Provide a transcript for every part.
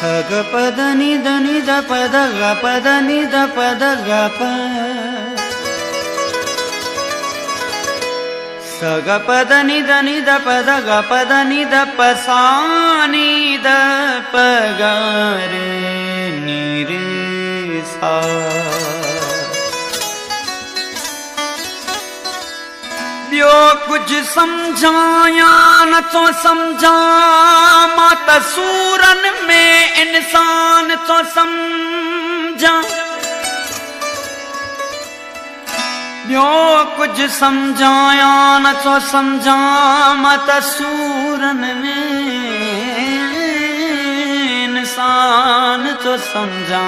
ग प द नि द नि द प द ग प द नि द प द ग प स ग प द नि द नि द प द ग प द नि द प सा नि द प ग रे नि रे सा। ॿियो कुझु सम्झाया नथो सम्झा मां त सूरनि में इंसान थो सम्झा। ॿियो कुझु सम्झाया नथो सम्झा मां त सूरनि में इंसान थो सम्झा।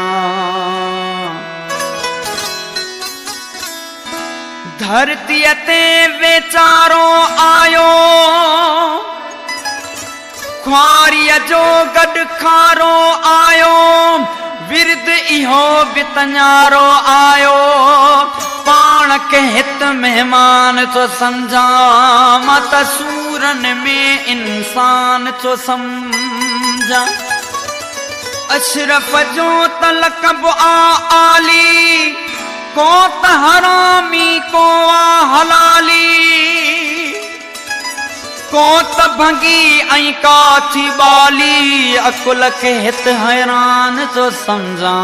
धरतीअ ते वेचारो आयो ख्वारीअ जो गॾु खारो आयो विरद इहो बि तन्यारो आयो पाण खे हित महिमान थो सम्झा मां त सूरनि में इंसान थो सम्झा। अशरफ जो त लक़ब आली को त हरामी को हलाली को त भंगी ऐं काठी बाली अकुल खे हित हैरान थो सम्झा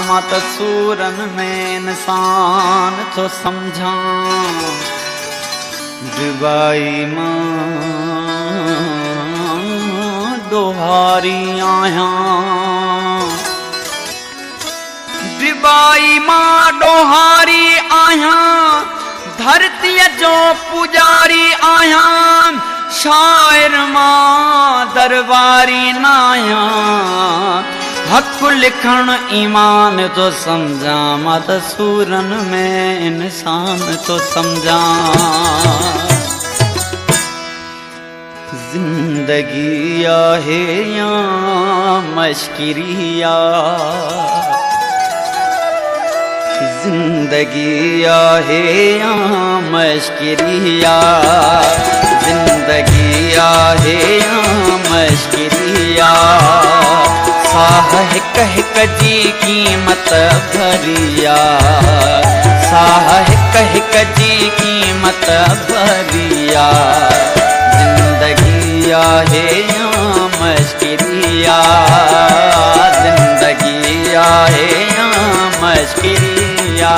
मां त सूरनि में इंसान थो सम्झा। डिबाई मां डोहारी आहियां डिबाई मां डोहारी आहियां धरतीअ जो पुजारी आहियां शाइर मां दरबारी न आहियां हक़ लिखण ईमान थो सम्झा मां त सूरनि में इंसान थो सम्झा। ज़िंदगी आहे या मश्किरी ज़िंदगी आहे या मश्किरिया ज़िंदगी आहे या मश्किरिया साह हिक हिक जी क़ीमत भरिया साह हिक हिक जी क़ीमत भरिया ज़िंदगी आहे या मश्किरिया ज़िंदगी आहे या मश्किरिया।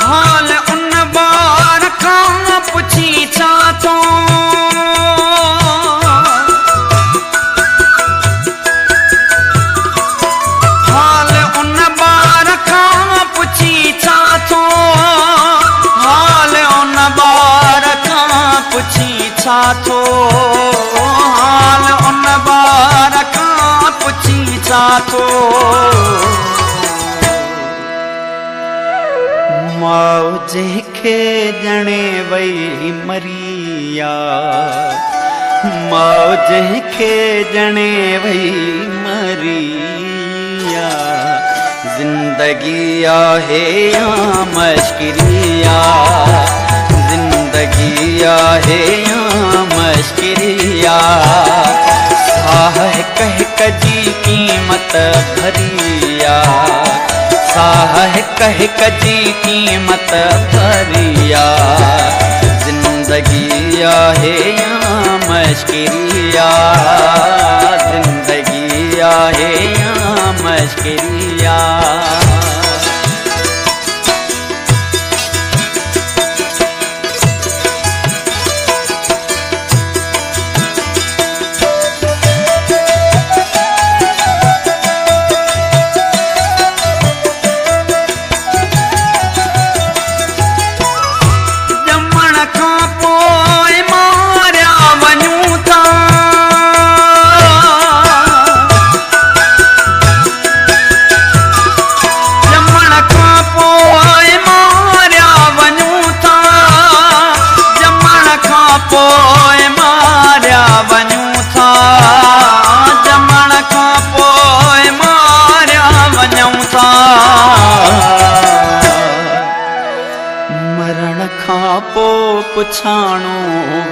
हाल उन बार खां पुछी छा थो छा थो हाल उन बार खां पुछी छा थो माउ जंहिंखे ॼणे वई मरिया माउ जंहिंखे ॼणे वई मरिया ज़िंदगी आहे या मश्किरिया ज़िंदगी आहे या मश्किरिया साह हिक हिक जी क़ीमत भरिया साह हिक हिक जी क़ीमत भरिया ज़िंदगी आहे या मश्किरिया ज़िंदगी आहे या मश्किरिया। खां पोइ पुछाणो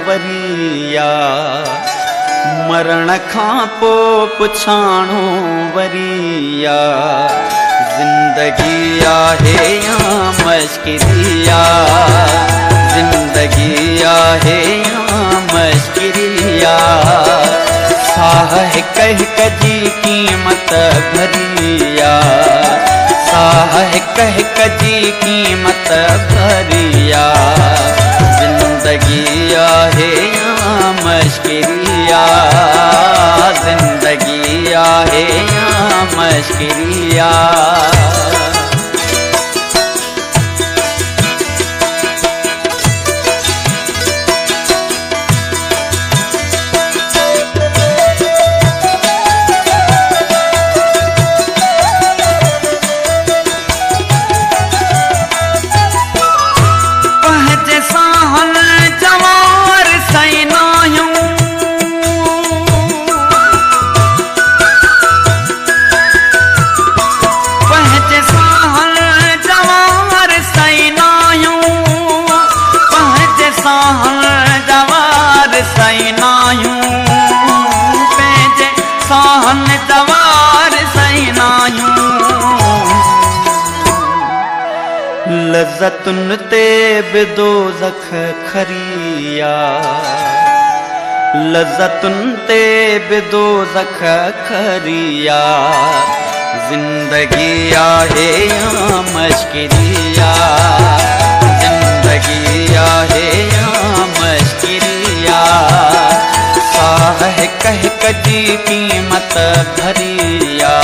वरिया, मरण खां पोइ पुछाणो वरिया। जिंदगी आहे या मश्किरिया, जिंदगी आहे या मश्किरिया। साह हिक हिक जी कीमत भरिया, साह हिक हिक जी कीमत भरिया। जिंदगी आहे या मश्किरिया, जिंदगी आहे या मश्किरिया। लज़्ज़तुन ते बि दोज़ख खरिया, लज़्ज़तुन ते बि दोज़ख खरिया। जिंदगी आहे या मश्किरिया, जिंदगी आहे या मश्किरिया। साह हिक हिक जी कीमत भरिया।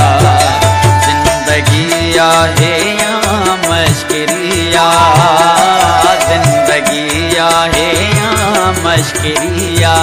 जिंदगी आहे या मश्किरिया, जिंदगी आहे या मश्किरिया।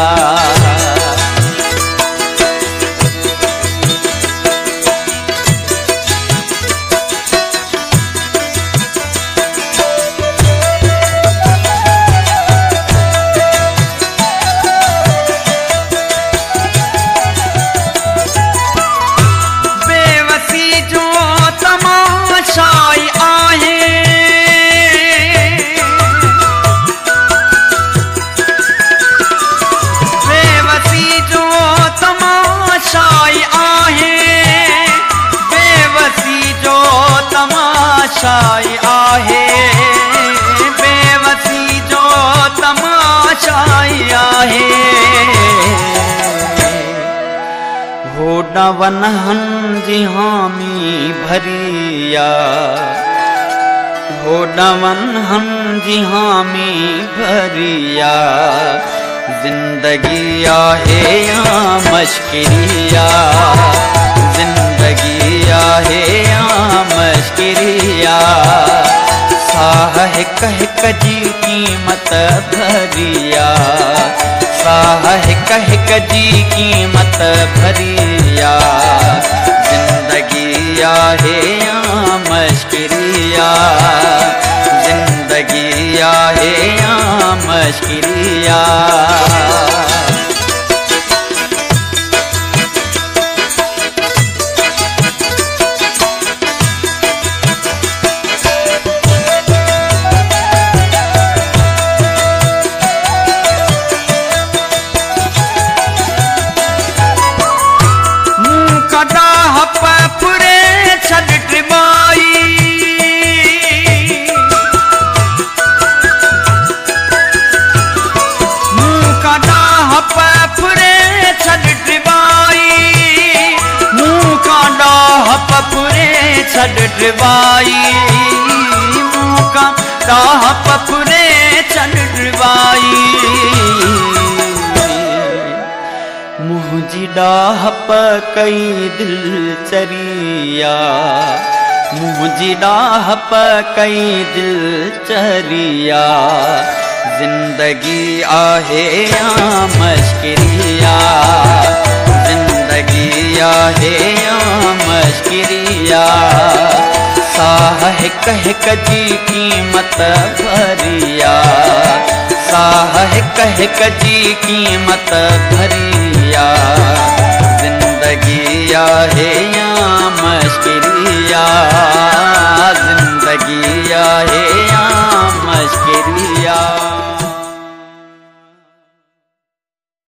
तमाशाई आहे, बेवसी जो तमाशाई आहे। होॾा वनहन जी हामी भरिया, होॾा वनहन जी हामी भरिया। जिंदगी आहे या मश्किरिया, जिंदगी आहे या मश्किरिया। साह हिक हिक जी कीमत भरिया, साह हिक हिक जी कीमत भरिया। जिंदगी आहे या मश्किरिया, जिंदगी आहे या मश्किरिया। छड़ ड्रवाई मुँह का राह पफरे छड़ ड्रवाई। मुझी डाह कई दिल चरिया, मुझी डाह कई दिल चरिया। जिंदगी आहे या मश्किरिया, जिंदगी आहे या मश्किरिया। साह हिक हिक जी कीमत भरिया, साह हिक हिक जी कीमत भरिया। जिंदगी आहे या मश्किरिया।